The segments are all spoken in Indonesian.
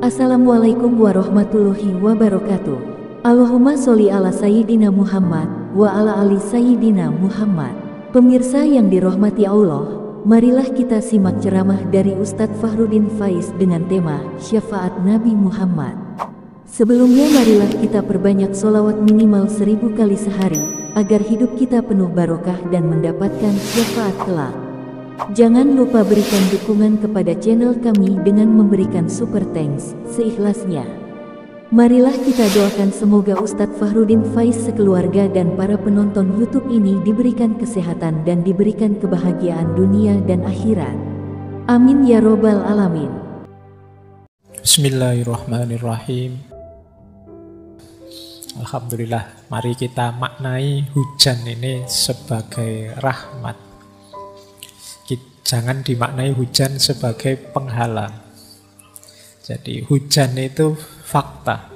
Assalamualaikum warahmatullahi wabarakatuh. Allahumma sholli ala Sayyidina Muhammad wa ala ali Sayyidina Muhammad. Pemirsa yang dirahmati Allah, marilah kita simak ceramah dari Ustadz Fahrudin Faiz dengan tema Syafaat Nabi Muhammad. Sebelumnya marilah kita perbanyak sholawat minimal 1000 kali sehari, agar hidup kita penuh barokah dan mendapatkan syafaat kelak. Jangan lupa berikan dukungan kepada channel kami dengan memberikan super thanks seikhlasnya. Marilah kita doakan semoga Ustadz Fahrudin Faiz sekeluarga dan para penonton YouTube ini diberikan kesehatan dan diberikan kebahagiaan dunia dan akhirat. Amin ya robbal alamin. Bismillahirrahmanirrahim. Alhamdulillah, mari kita maknai hujan ini sebagai rahmat. Jangan dimaknai hujan sebagai penghalang. Jadi hujan itu fakta.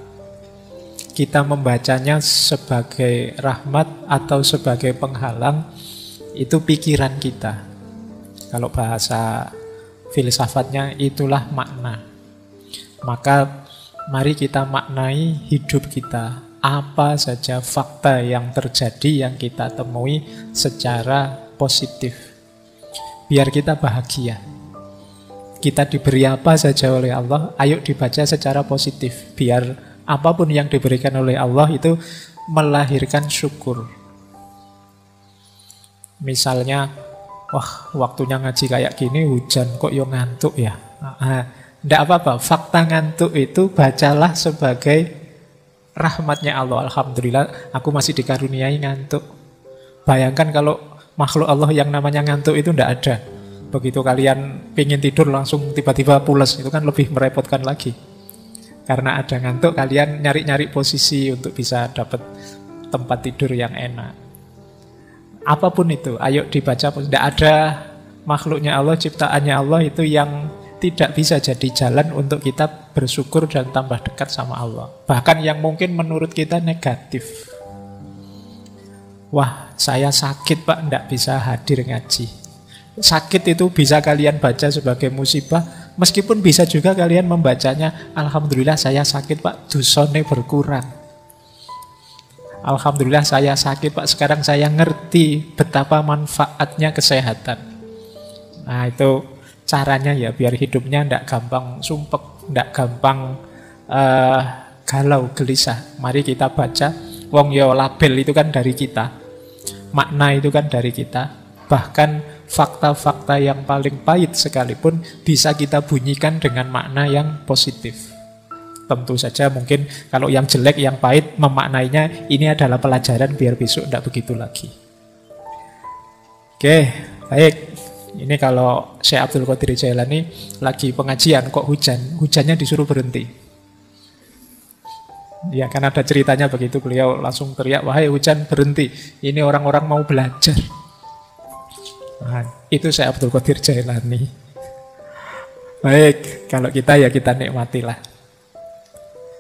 Kita membacanya sebagai rahmat atau sebagai penghalang, itu pikiran kita. Kalau bahasa filsafatnya itulah makna. Maka mari kita maknai hidup kita. Apa saja fakta yang terjadi yang kita temui secara positif. Biar kita bahagia. Kita diberi apa saja oleh Allah, ayo dibaca secara positif. Biar apapun yang diberikan oleh Allah itu melahirkan syukur. Misalnya, wah waktunya ngaji kayak gini, hujan kok yo ngantuk ya. Tidak apa-apa, fakta ngantuk itu bacalah sebagai rahmatnya Allah. Alhamdulillah aku masih dikaruniai ngantuk. Bayangkan kalau makhluk Allah yang namanya ngantuk itu tidak ada. Begitu kalian pingin tidur langsung tiba-tiba pules, itu kan lebih merepotkan lagi. Karena ada ngantuk, kalian nyari-nyari posisi untuk bisa dapat tempat tidur yang enak. Apapun itu, ayo dibaca. Tidak ada makhluknya Allah, ciptaannya Allah itu yang tidak bisa jadi jalan untuk kita bersyukur dan tambah dekat sama Allah. Bahkan yang mungkin menurut kita negatif. Wah, saya sakit pak, tidak bisa hadir ngaji. Sakit itu bisa kalian baca sebagai musibah, meskipun bisa juga kalian membacanya, Alhamdulillah saya sakit pak, dosane berkurang. Alhamdulillah saya sakit pak, sekarang saya ngerti betapa manfaatnya kesehatan. Nah itu caranya ya, biar hidupnya tidak gampang sumpek, tidak gampang galau, gelisah. Mari kita baca, wong yo label itu kan dari kita. Makna itu kan dari kita. Bahkan fakta-fakta yang paling pahit sekalipun bisa kita bunyikan dengan makna yang positif. Tentu saja mungkin kalau yang jelek, yang pahit, memaknainya ini adalah pelajaran biar besok tidak begitu lagi. Oke, baik. Ini kalau Syekh Abdul Qadir Jailani lagi pengajian kok hujan, hujannya disuruh berhenti. Ya kan ada ceritanya begitu, beliau langsung teriak, wahai hujan berhenti, ini orang-orang mau belajar. Nah, itu saya Abdul Qadir Jailani. Baik, kalau kita ya kita nikmatilah.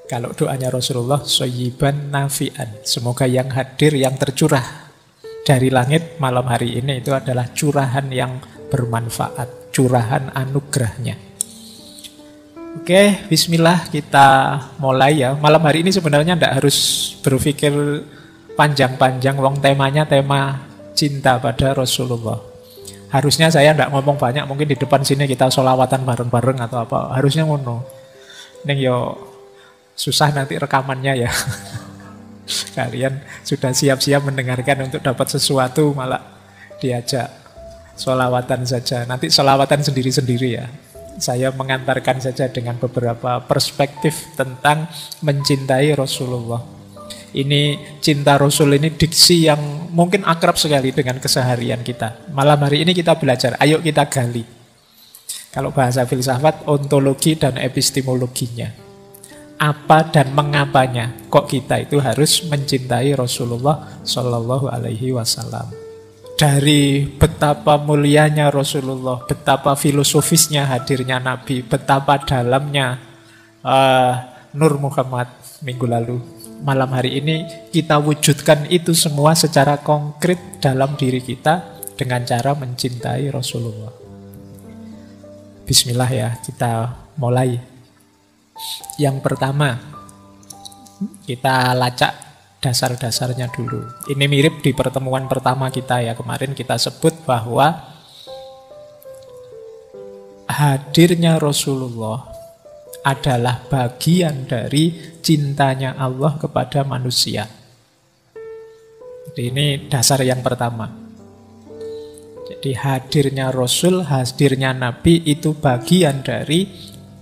Kalau doanya Rasulullah, shayyiban nafi'an, semoga yang hadir, yang tercurah dari langit malam hari ini itu adalah curahan yang bermanfaat, curahan anugerahnya. Oke, bismillah, kita mulai ya. Malam hari ini sebenarnya tidak harus berpikir panjang-panjang, wong temanya tema cinta pada Rasulullah. Harusnya saya tidak ngomong banyak, mungkin di depan sini kita sholawatan bareng-bareng atau apa. Harusnya ngono. Neng yo susah nanti rekamannya ya. Kalian sudah siap-siap mendengarkan untuk dapat sesuatu, malah diajak sholawatan saja. Nanti sholawatan sendiri-sendiri ya. Saya mengantarkan saja dengan beberapa perspektif tentang mencintai Rasulullah. Ini cinta Rasul ini diksi yang mungkin akrab sekali dengan keseharian kita. Malam hari ini kita belajar, ayo kita gali. Kalau bahasa filsafat, ontologi dan epistemologinya. Apa dan mengapanya kok kita itu harus mencintai Rasulullah Shallallahu Alaihi Wasallam. Dari betapa mulianya Rasulullah, betapa filosofisnya hadirnya Nabi, betapa dalamnya Nur Muhammad minggu lalu. Malam hari ini kita wujudkan itu semua secara konkret dalam diri kita dengan cara mencintai Rasulullah. Bismillah ya, kita mulai. Yang pertama, kita lacak dasar-dasarnya dulu. Ini mirip di pertemuan pertama kita ya. Kemarin kita sebut bahwa hadirnya Rasulullah adalah bagian dari cintanya Allah kepada manusia. Jadi ini dasar yang pertama. Jadi hadirnya Rasul, hadirnya Nabi itu bagian dari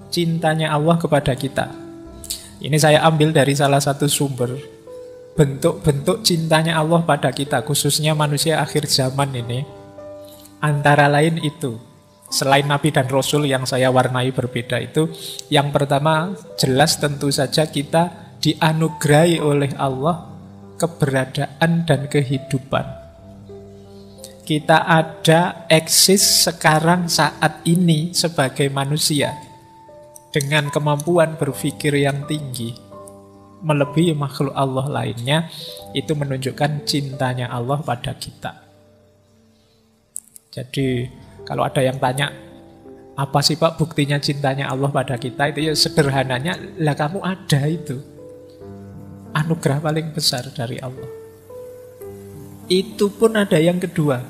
cintanya Allah kepada kita. Ini saya ambil dari salah satu sumber. Bentuk-bentuk cintanya Allah pada kita, khususnya manusia akhir zaman ini, antara lain itu. Selain Nabi dan Rasul yang saya warnai berbeda itu, yang pertama jelas tentu saja kita dianugerahi oleh Allah keberadaan dan kehidupan. Kita ada eksis sekarang saat ini sebagai manusia dengan kemampuan berpikir yang tinggi melebihi makhluk Allah lainnya. Itu menunjukkan cintanya Allah pada kita. Jadi kalau ada yang tanya, apa sih Pak buktinya cintanya Allah pada kita? Itu ya sederhananya, lah kamu ada itu. Anugerah paling besar dari Allah. Itu pun ada yang kedua.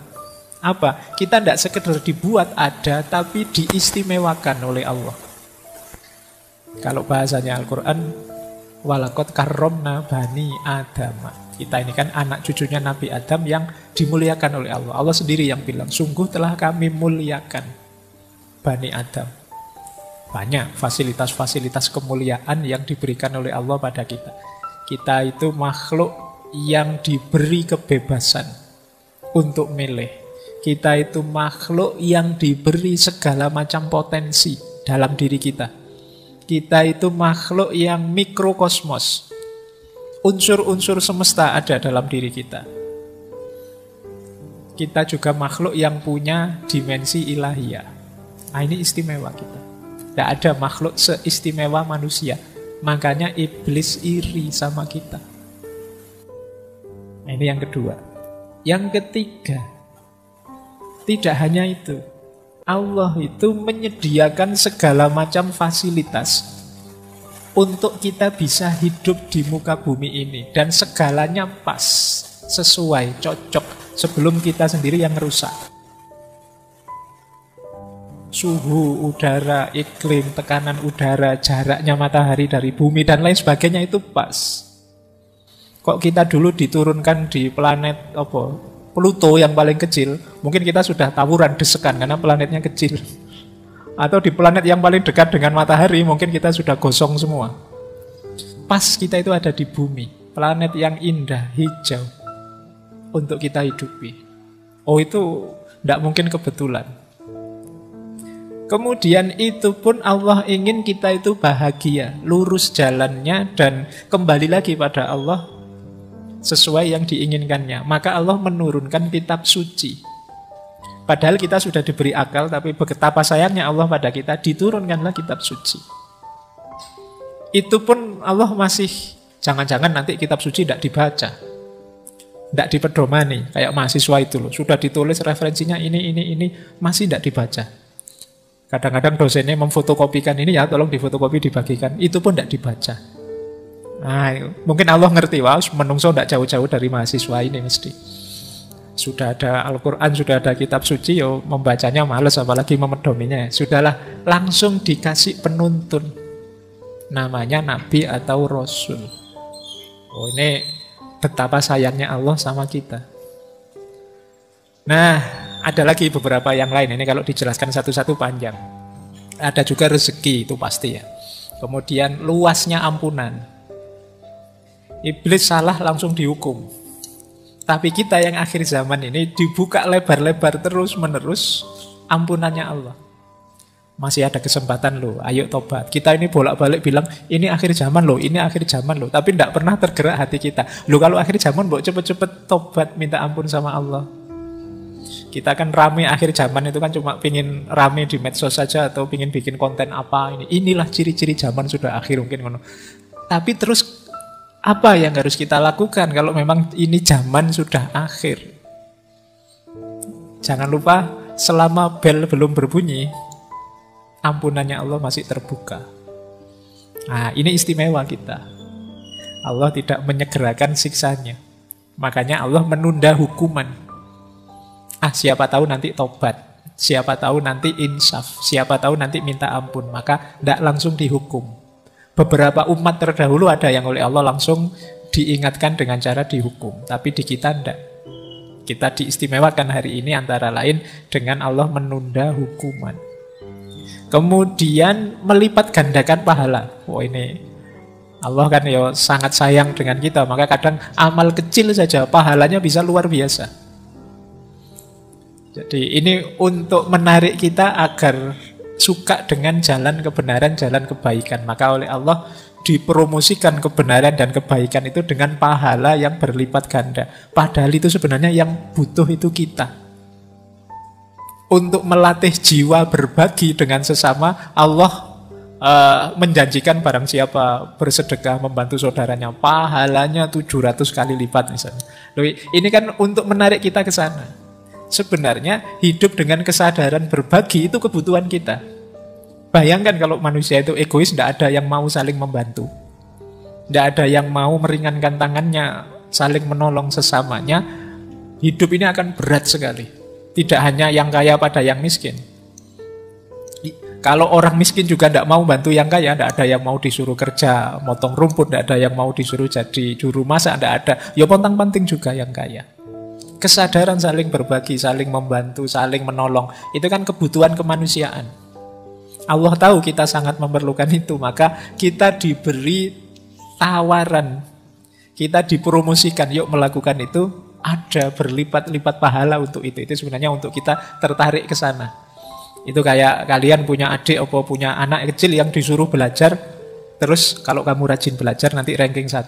Apa? Kita tidak sekedar dibuat ada, tapi diistimewakan oleh Allah. Kalau bahasanya Al-Quran, walaqad karramna bani Adam. Kita ini kan anak cucunya Nabi Adam yang dimuliakan oleh Allah. Allah sendiri yang bilang, sungguh telah kami muliakan Bani Adam. Banyak fasilitas-fasilitas kemuliaan yang diberikan oleh Allah pada kita. Kita itu makhluk yang diberi kebebasan untuk milih. Kita itu makhluk yang diberi segala macam potensi dalam diri kita. Kita itu makhluk yang mikrokosmos. Unsur-unsur semesta ada dalam diri kita. Kita juga makhluk yang punya dimensi ilahiyah. Nah, ini istimewa kita. Tidak ada makhluk seistimewa manusia. Makanya iblis iri sama kita. Nah, ini yang kedua. Yang ketiga, tidak hanya itu. Allah itu menyediakan segala macam fasilitas untuk kita bisa hidup di muka bumi ini. Dan segalanya pas, sesuai, cocok, sebelum kita sendiri yang rusak. Suhu, udara, iklim, tekanan udara, jaraknya matahari dari bumi, dan lain sebagainya itu pas. Kok kita dulu diturunkan di planet Pluto yang paling kecil, mungkin kita sudah tawuran, desekan, karena planetnya kecil. Atau di planet yang paling dekat dengan matahari, mungkin kita sudah gosong semua. Pas kita itu ada di bumi, planet yang indah, hijau, untuk kita hidupi. Oh, itu tidak mungkin kebetulan. Kemudian itu pun Allah ingin kita itu bahagia, lurus jalannya, dan kembali lagi pada Allah sesuai yang diinginkannya. Maka Allah menurunkan kitab suci. Padahal kita sudah diberi akal, tapi betapa sayangnya Allah pada kita, diturunkanlah kitab suci. Itu pun Allah masih, jangan-jangan nanti kitab suci tidak dibaca, tidak dipedomani, kayak mahasiswa itu loh, sudah ditulis referensinya ini, masih tidak dibaca. Kadang-kadang dosennya memfotokopikan ini, ya tolong difotokopi, dibagikan, itu pun tidak dibaca. Nah, mungkin Allah ngerti, wah menungso tidak jauh-jauh dari mahasiswa ini mesti. Sudah ada Al-Quran, sudah ada kitab suci, yo membacanya males, apalagi memedominya. Sudahlah, langsung dikasih penuntun. Namanya Nabi atau Rasul. Oh, ini betapa sayangnya Allah sama kita. Nah, ada lagi beberapa yang lain. Ini kalau dijelaskan satu-satu panjang. Ada juga rezeki, itu pasti ya. Kemudian luasnya ampunan. Iblis salah langsung dihukum. Tapi kita yang akhir zaman ini dibuka lebar-lebar terus-menerus ampunannya Allah. Masih ada kesempatan loh, ayo tobat. Kita ini bolak-balik bilang, ini akhir zaman loh, ini akhir zaman loh. Tapi tidak pernah tergerak hati kita. Loh kalau akhir zaman, cepet-cepet tobat, minta ampun sama Allah. Kita kan rame akhir zaman itu kan cuma pingin rame di medsos saja, atau pingin bikin konten apa ini. Inilah ciri-ciri zaman sudah akhir mungkin. Tapi terus apa yang harus kita lakukan kalau memang ini zaman sudah akhir? Jangan lupa, selama bel belum berbunyi, ampunannya Allah masih terbuka. Nah, ini istimewa kita. Allah tidak menyegerakan siksanya. Makanya Allah menunda hukuman. Siapa tahu nanti tobat, siapa tahu nanti insaf, siapa tahu nanti minta ampun, maka tidak langsung dihukum. Beberapa umat terdahulu ada yang oleh Allah langsung diingatkan dengan cara dihukum, tapi di kita tidak. Kita diistimewakan hari ini antara lain dengan Allah menunda hukuman. Kemudian melipat gandakan pahala. Ini Allah kan ya sangat sayang dengan kita, maka kadang amal kecil saja pahalanya bisa luar biasa. Jadi ini untuk menarik kita agar suka dengan jalan kebenaran, jalan kebaikan. Maka oleh Allah dipromosikan kebenaran dan kebaikan itu dengan pahala yang berlipat ganda. Padahal itu sebenarnya yang butuh itu kita. Untuk melatih jiwa berbagi dengan sesama, Allah menjanjikan barang siapa bersedekah membantu saudaranya, pahalanya 700 kali lipat misalnya. Ini kan untuk menarik kita ke sana. Sebenarnya hidup dengan kesadaran berbagi itu kebutuhan kita. Bayangkan kalau manusia itu egois, tidak ada yang mau saling membantu. Tidak ada yang mau meringankan tangannya, saling menolong sesamanya. Hidup ini akan berat sekali. Tidak hanya yang kaya pada yang miskin. Kalau orang miskin juga tidak mau bantu yang kaya, tidak ada yang mau disuruh kerja, motong rumput, tidak ada yang mau disuruh jadi juru masak, tidak ada. Ya pontang-panting juga yang kaya. Kesadaran saling berbagi, saling membantu, saling menolong, itu kan kebutuhan kemanusiaan. Allah tahu kita sangat memerlukan itu, maka kita diberi tawaran, kita dipromosikan, yuk melakukan itu, ada berlipat-lipat pahala untuk itu. Itu sebenarnya untuk kita tertarik ke sana. Itu kayak kalian punya adik atau punya anak kecil yang disuruh belajar, terus kalau kamu rajin belajar nanti ranking 1,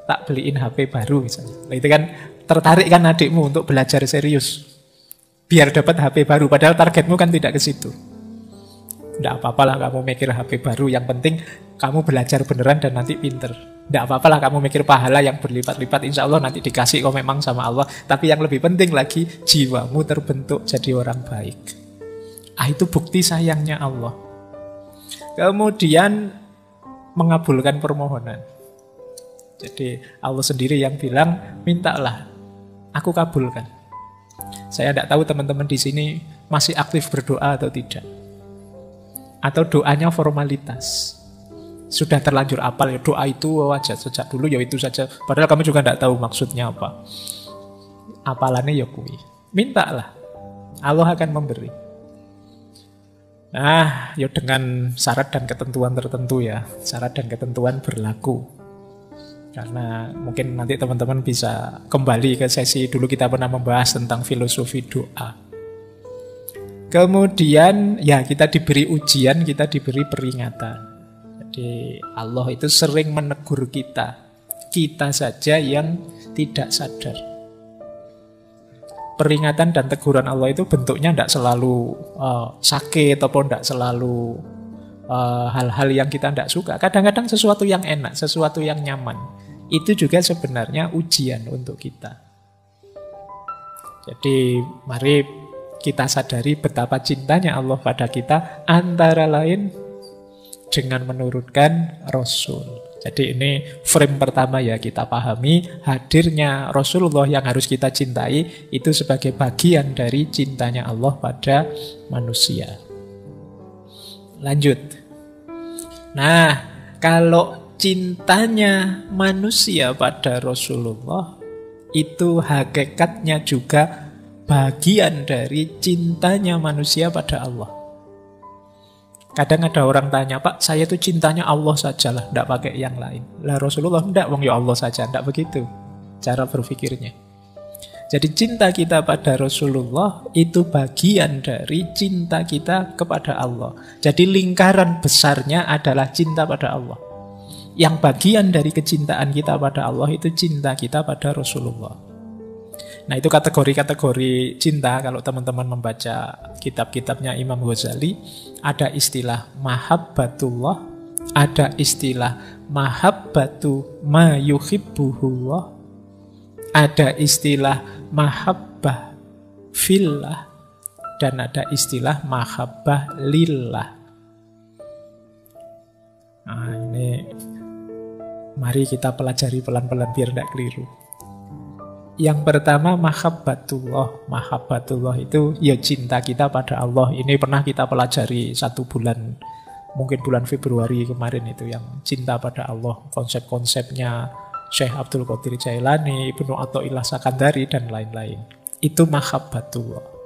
tak beliin HP baru misalnya. Nah, itu kan tertarik kan adikmu untuk belajar serius, biar dapat HP baru, padahal targetmu kan tidak ke situ. Tidak apa-apalah kamu mikir HP baru, yang penting kamu belajar beneran dan nanti pinter. Tidak apa-apalah kamu mikir pahala yang berlipat-lipat, insya Allah nanti dikasih kok memang sama Allah. Tapi yang lebih penting lagi, jiwamu terbentuk jadi orang baik. Itu bukti sayangnya Allah. Kemudian mengabulkan permohonan. Jadi Allah sendiri yang bilang, mintalah, aku kabulkan. Saya tidak tahu teman-teman di sini masih aktif berdoa atau tidak. Atau doanya formalitas. Sudah terlanjur apal ya doa itu aja sejak dulu ya itu saja. Padahal kamu juga tidak tahu maksudnya apa. Apalannya ya kui. Mintalah. Allah akan memberi. Nah, ya dengan syarat dan ketentuan tertentu ya. Syarat dan ketentuan berlaku. Karena mungkin nanti teman-teman bisa kembali ke sesi dulu kita pernah membahas tentang filosofi doa. Kemudian ya kita diberi ujian, kita diberi peringatan. Jadi Allah itu sering menegur kita. Kita saja yang tidak sadar. Peringatan dan teguran Allah itu bentuknya tidak selalu sakit ataupun tidak selalu hal-hal yang kita tidak suka. Kadang-kadang sesuatu yang enak, sesuatu yang nyaman. Itu juga sebenarnya ujian untuk kita. Jadi mari kita sadari betapa cintanya Allah pada kita, antara lain dengan menurunkan Rasul. Jadi ini frame pertama ya, kita pahami hadirnya Rasulullah yang harus kita cintai itu sebagai bagian dari cintanya Allah pada manusia. Lanjut. Nah, kalau cintanya manusia pada Rasulullah itu hakikatnya juga bagian dari cintanya manusia pada Allah. Kadang ada orang tanya, Pak, saya itu cintanya Allah sajalah, tidak pakai yang lain. Lah Rasulullah, tidak, wong ya Allah saja. Tidak begitu cara berpikirnya. Jadi cinta kita pada Rasulullah itu bagian dari cinta kita kepada Allah. Jadi lingkaran besarnya adalah cinta pada Allah. Yang bagian dari kecintaan kita pada Allah itu cinta kita pada Rasulullah. Nah itu kategori-kategori cinta. Kalau teman-teman membaca kitab-kitabnya Imam Ghazali, ada istilah mahabbatullah, ada istilah mahabbatu ma yuhibbuhullah, ada istilah mahabbah fillah, dan ada istilah mahabbah lillah. Nah, ini mari kita pelajari pelan-pelan biar tidak keliru. Yang pertama mahabbatullah. Mahabbatullah itu ya cinta kita pada Allah. Ini pernah kita pelajari 1 bulan, mungkin bulan Februari kemarin itu, yang cinta pada Allah. Konsep-konsepnya Syekh Abdul Qadir Jailani, Ibnu Athaillah Sakandari, dan lain-lain. Itu mahabbatullah.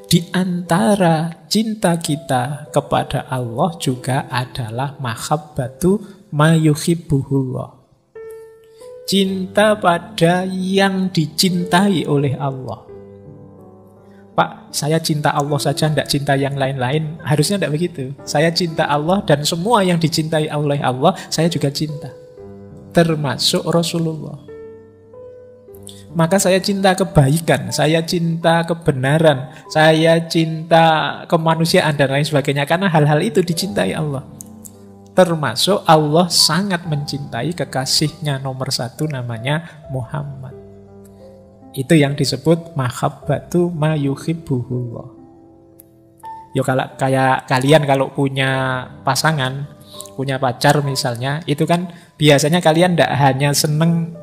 Di antara cinta kita kepada Allah juga adalah mahabbatu ma yuhibbuhullah. Cinta pada yang dicintai oleh Allah. Pak, saya cinta Allah saja, tidak cinta yang lain-lain. Harusnya tidak begitu. Saya cinta Allah dan semua yang dicintai oleh Allah, saya juga cinta. Termasuk Rasulullah. Maka saya cinta kebaikan, saya cinta kebenaran, saya cinta kemanusiaan dan lain sebagainya. Karena hal-hal itu dicintai Allah. Termasuk Allah sangat mencintai kekasihnya nomor 1 namanya Muhammad. Itu yang disebut mahabbatu ma yuhibbuhullah. Yo, kalau kayak kalian kalau punya pasangan, punya pacar misalnya, itu kan biasanya kalian tidak hanya seneng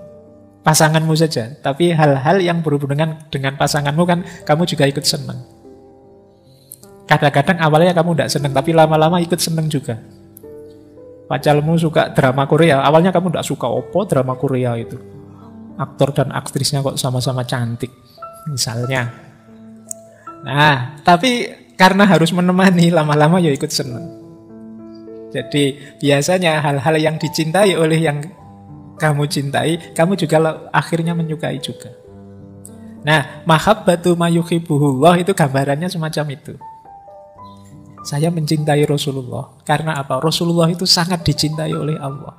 pasanganmu saja, tapi hal-hal yang berhubungan dengan pasanganmu kan kamu juga ikut seneng. Kadang-kadang awalnya kamu tidak seneng, tapi lama-lama ikut seneng juga. Pacarmu suka drama Korea, awalnya kamu tidak suka opo drama Korea itu. Aktor dan aktrisnya kok sama-sama cantik, misalnya. Nah, tapi karena harus menemani, lama-lama ya ikut seneng. Jadi biasanya hal-hal yang dicintai oleh yang kamu cintai, kamu juga akhirnya menyukai juga. Nah, mahabbatu ma yuhibbuhullah itu gambarannya semacam itu. Saya mencintai Rasulullah. Karena apa? Rasulullah itu sangat dicintai oleh Allah.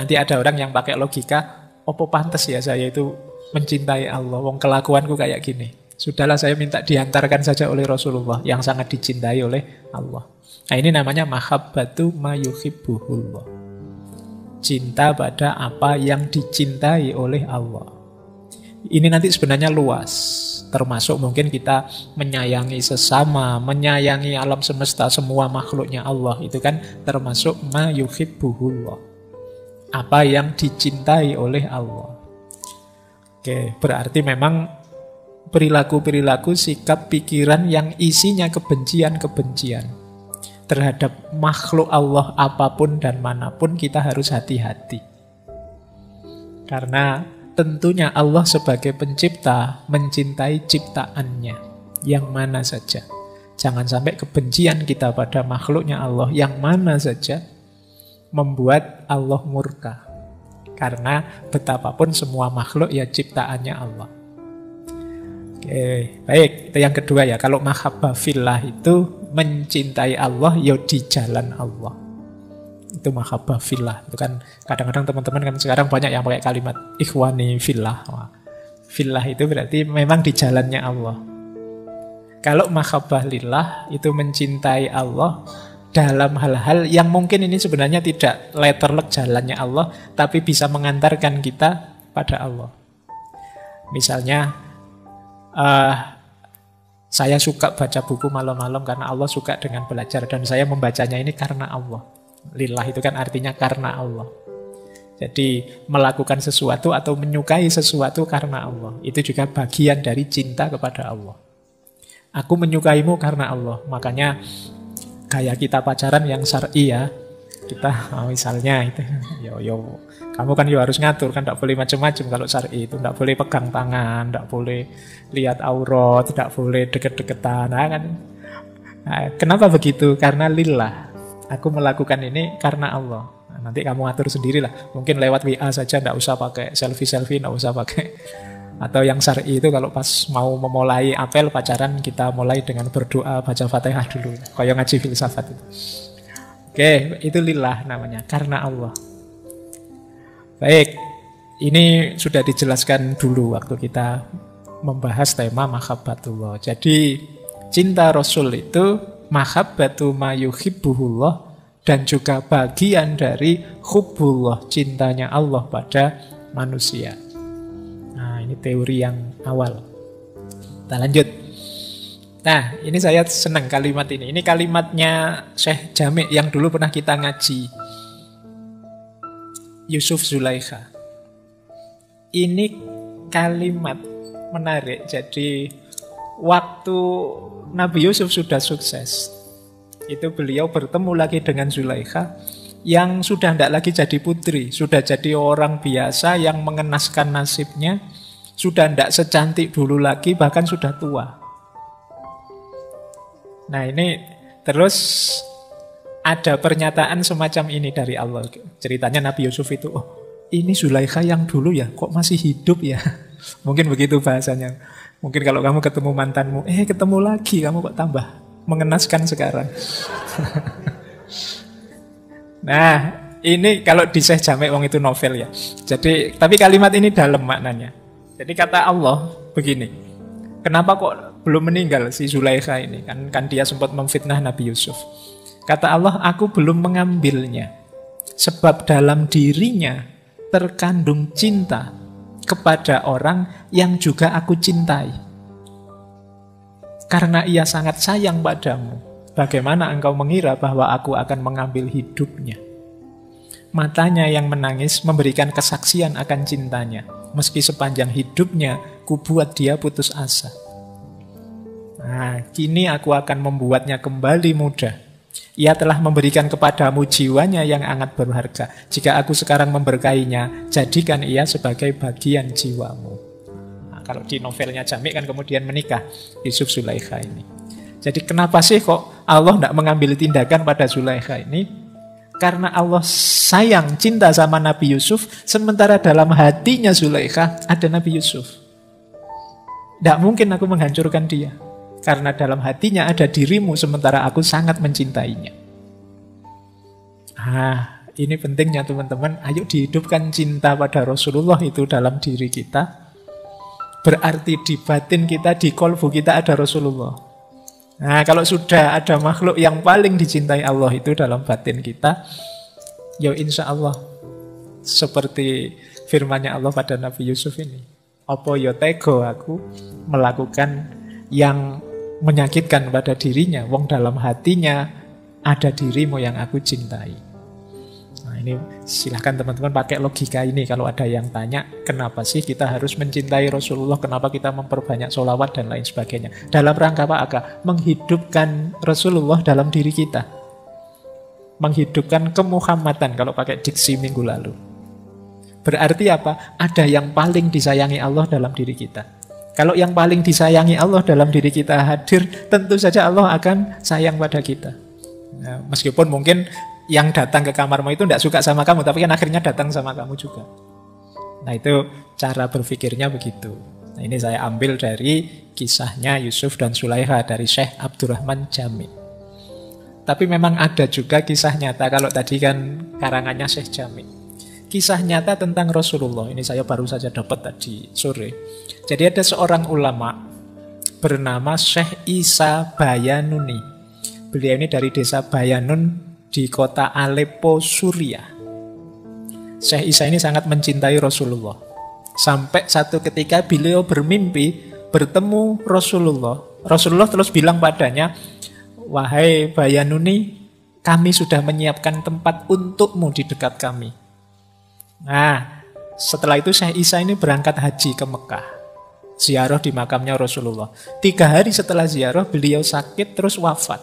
Nanti ada orang yang pakai logika, opo pantas ya saya itu mencintai Allah, wong kelakuanku kayak gini. Sudahlah, saya minta diantarkan saja oleh Rasulullah yang sangat dicintai oleh Allah. Nah, ini namanya mahabbatu ma yuhibbuhullah. Cinta pada apa yang dicintai oleh Allah. Ini nanti sebenarnya luas. Termasuk mungkin kita menyayangi sesama, menyayangi alam semesta, semua makhluknya Allah. Itu kan termasuk ma yuhibbuhullah. Apa yang dicintai oleh Allah. Oke, berarti memang perilaku-perilaku, sikap, pikiran yang isinya kebencian-kebencian terhadap makhluk Allah apapun dan manapun, kita harus hati-hati. Karena tentunya Allah sebagai pencipta mencintai ciptaannya yang mana saja. Jangan sampai kebencian kita pada makhluknya Allah yang mana saja membuat Allah murka. Karena betapapun semua makhluk ya ciptaannya Allah. Oke, baik. Itu yang kedua ya. Kalau mahabbah fillah itu mencintai Allah ya di jalan Allah. Itu mahabbah fillah. Itu kan kadang-kadang teman-teman kan sekarang banyak yang pakai kalimat ikhwani fillah. Wah, fillah itu berarti memang di jalannya Allah. Kalau mahabbah lillah itu mencintai Allah dalam hal-hal yang mungkin ini sebenarnya tidak letterlek jalannya Allah, tapi bisa mengantarkan kita pada Allah. Misalnya, saya suka baca buku malam-malam karena Allah suka dengan belajar, dan saya membacanya ini karena Allah. Lillah itu kan artinya karena Allah. Jadi melakukan sesuatu atau menyukai sesuatu karena Allah, itu juga bagian dari cinta kepada Allah. Aku menyukaimu karena Allah. Makanya kayak kita pacaran yang syar'i ya. Kita misalnya itu kamu kan harus ngatur kan, tidak boleh macam-macam kalau syar'i itu. Tidak boleh pegang tangan, tidak boleh lihat aurat, tidak boleh deket-deketan. Nah, kan. Nah, kenapa begitu? Karena lillah. Aku melakukan ini karena Allah. Nah, nanti kamu atur sendirilah. Mungkin lewat WA saja, tidak usah pakai selfie-selfie, tidak usah pakai. Atau yang syar'i itu kalau pas mau memulai apel pacaran, kita mulai dengan berdoa, baca Fatihah dulu. Kayak ngaji filsafat itu. Oke, itu lillah namanya, karena Allah. Baik, ini sudah dijelaskan dulu waktu kita membahas tema mahabbatullah. Jadi cinta Rasul itu mahabbatu ma yuhibbuhullah, dan juga bagian dari hubbullah, cintanya Allah pada manusia. Nah, ini teori yang awal. Kita lanjut. Nah, ini saya senang kalimat ini. Ini kalimatnya Syekh Jami' yang dulu pernah kita ngaji. Yusuf Zulaikha. Ini kalimat menarik. Jadi waktu Nabi Yusuf sudah sukses, itu beliau bertemu lagi dengan Zulaikha yang sudah tidak lagi jadi putri, sudah jadi orang biasa yang mengenaskan nasibnya, sudah tidak secantik dulu lagi, bahkan sudah tua. Nah ini terus ada pernyataan semacam ini dari Allah. Ceritanya Nabi Yusuf itu, oh ini Zulaikha yang dulu ya, kok masih hidup ya? Mungkin begitu bahasanya. Mungkin kalau kamu ketemu mantanmu, ketemu lagi, kamu kok tambah mengenaskan sekarang. Nah, ini kalau di Syekh Jami' wong itu novel ya. Jadi, tapi kalimat ini dalam maknanya. Jadi kata Allah begini, kenapa kok belum meninggal si Zulaikha ini? Kan dia sempat memfitnah Nabi Yusuf. Kata Allah, aku belum mengambilnya. Sebab dalam dirinya terkandung cinta kepada orang yang juga aku cintai. Karena ia sangat sayang padamu, bagaimana engkau mengira bahwa aku akan mengambil hidupnya? Matanya yang menangis memberikan kesaksian akan cintanya. Meski sepanjang hidupnya kubuat dia putus asa. Nah, kini aku akan membuatnya kembali muda. Ia telah memberikan kepadamu jiwanya yang sangat berharga. Jika aku sekarang memberkainya, jadikan ia sebagai bagian jiwamu. Nah, kalau di novelnya Jami' kan kemudian menikah Yusuf Zulaikha ini. Jadi kenapa sih kok Allah tidak mengambil tindakan pada Zulaikha ini? Karena Allah sayang, cinta sama Nabi Yusuf, sementara dalam hatinya Zulaikha ada Nabi Yusuf. Tidak mungkin aku menghancurkan dia. Karena dalam hatinya ada dirimu, sementara aku sangat mencintainya. Ini pentingnya teman-teman. Ayo dihidupkan cinta pada Rasulullah itu dalam diri kita. Berarti di batin kita, di kolbu kita ada Rasulullah. Nah, kalau sudah ada makhluk yang paling dicintai Allah itu dalam batin kita, ya insya Allah seperti firman-Nya Allah pada Nabi Yusuf ini. Apa ya tego aku melakukan yang menyakitkan pada dirinya, wong dalam hatinya ada dirimu yang aku cintai. Nah ini silahkan teman-teman pakai logika ini kalau ada yang tanya, kenapa sih kita harus mencintai Rasulullah, kenapa kita memperbanyak sholawat dan lain sebagainya. Dalam rangka apa? Menghidupkan Rasulullah dalam diri kita. Menghidupkan kemuhammadan kalau pakai diksi minggu lalu. Berarti apa? Ada yang paling disayangi Allah dalam diri kita. Kalau yang paling disayangi Allah dalam diri kita hadir, tentu saja Allah akan sayang pada kita. Nah, meskipun mungkin yang datang ke kamarmu itu tidak suka sama kamu, tapi kan akhirnya datang sama kamu juga. Nah itu cara berpikirnya begitu. Nah ini saya ambil dari kisahnya Yusuf dan Zulaikha dari Syekh Abdurrahman Jami'. Tapi memang ada juga kisah nyata, kalau tadi kan karangannya Syekh Jami'. Kisah nyata tentang Rasulullah, ini saya baru saja dapat tadi sore. Jadi ada seorang ulama bernama Syekh Isa Bayanuni. Beliau ini dari desa Bayanun di kota Aleppo, Suriah. Syekh Isa ini sangat mencintai Rasulullah. Sampai satu ketika beliau bermimpi bertemu Rasulullah. Rasulullah terus bilang padanya, wahai Bayanuni, kami sudah menyiapkan tempat untukmu di dekat kami. Nah, setelah itu Syekh Isa ini berangkat haji ke Mekah, ziarah di makamnya Rasulullah. 3 hari setelah ziarah beliau sakit terus wafat,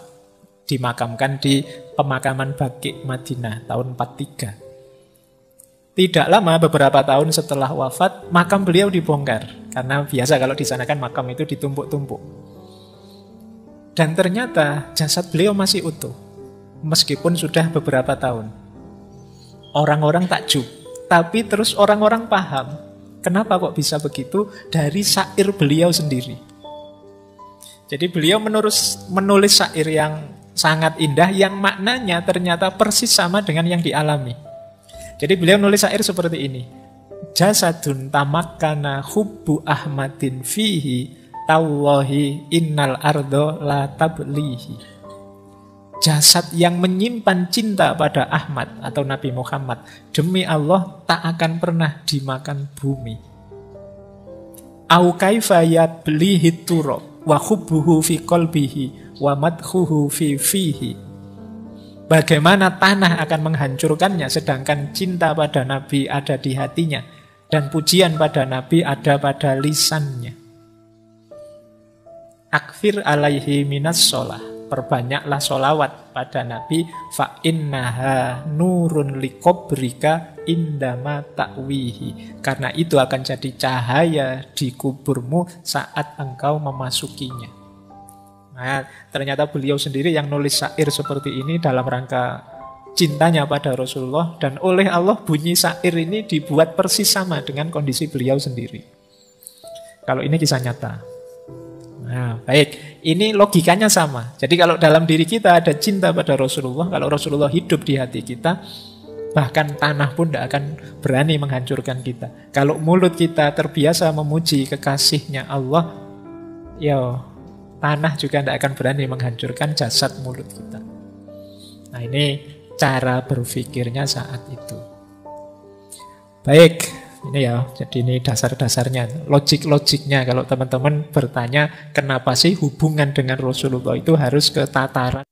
dimakamkan di pemakaman Baqi' Madinah tahun 43. Tidak lama, beberapa tahun setelah wafat, makam beliau dibongkar. Karena biasa kalau di sana kan makam itu ditumpuk-tumpuk. Dan ternyata jasad beliau masih utuh, meskipun sudah beberapa tahun. Orang-orang takjub. Tapi terus orang-orang paham, kenapa kok bisa begitu? Dari syair beliau sendiri. Jadi beliau menulis syair yang sangat indah, yang maknanya ternyata persis sama dengan yang dialami. Jadi beliau nulis syair seperti ini. Jasadun tamakkana hubbu Ahmadin fihi, tawallahi innal ardo la tablihi. Jasad yang menyimpan cinta pada Ahmad atau Nabi Muhammad, demi Allah tak akan pernah dimakan bumi. Au kaifa yablihi turab, wa hubbuhu fi qalbihi wa madhuhu fi fihi. Bagaimana tanah akan menghancurkannya, sedangkan cinta pada Nabi ada di hatinya, dan pujian pada Nabi ada pada lisannya. Akfir alaihi minas sholah, perbanyaklah sholawat pada Nabi. Fa innaha nurun likobrika indama ta'wihi, karena itu akan jadi cahaya di kuburmu saat engkau memasukinya. Nah, ternyata beliau sendiri yang nulis syair seperti ini dalam rangka cintanya pada Rasulullah, dan oleh Allah bunyi syair ini dibuat persis sama dengan kondisi beliau sendiri. Kalau ini kisah nyata. Nah, baik, ini logikanya sama. Jadi kalau dalam diri kita ada cinta pada Rasulullah, kalau Rasulullah hidup di hati kita, bahkan tanah pun tidak akan berani menghancurkan kita. Kalau mulut kita terbiasa memuji kekasihnya Allah, ya tanah juga tidak akan berani menghancurkan jasad mulut kita. Nah, ini cara berpikirnya saat itu. Baik, ini ya, jadi ini dasar-dasarnya, logik-logiknya. Kalau teman-teman bertanya, kenapa sih hubungan dengan Rasulullah itu harus ke tataran